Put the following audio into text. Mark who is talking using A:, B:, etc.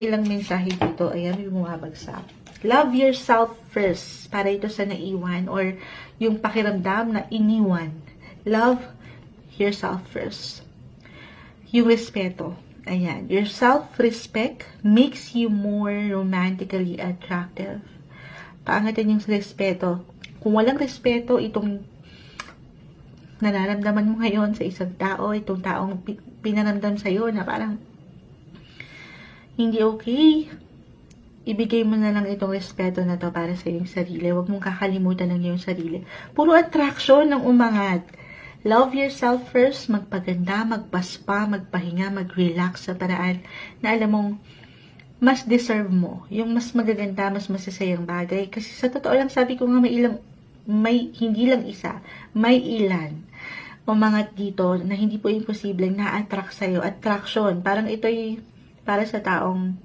A: Ilang mensahe dito, ayan, may bumabagsak. Love yourself first, para ito sa naiwan or yung pakiramdam na iniwan. Love yourself first. Yung respeto, ayan, your self-respect makes you more romantically attractive. Paangatin yung respeto. Kung walang respeto, itong nararamdaman mo ngayon sa isang tao, itong taong pinaramdam sa'yo na parang hindi okay, ibigay mo na lang itong respeto na to para sa iyong sarili. Huwag mong kakalimutan ng iyong sarili. Puro attraction ng umangat. Love yourself first, magpaganda, magpaspa, magpahinga, mag-relax sa paraan na alam mong mas deserve mo. Yung mas magaganda, mas masasayang bagay. Kasi sa totoo lang, sabi ko nga hindi lang isa, may ilan umangat dito na hindi po imposibleng na-attract sa'yo. Attraction, parang ito'y para sa taong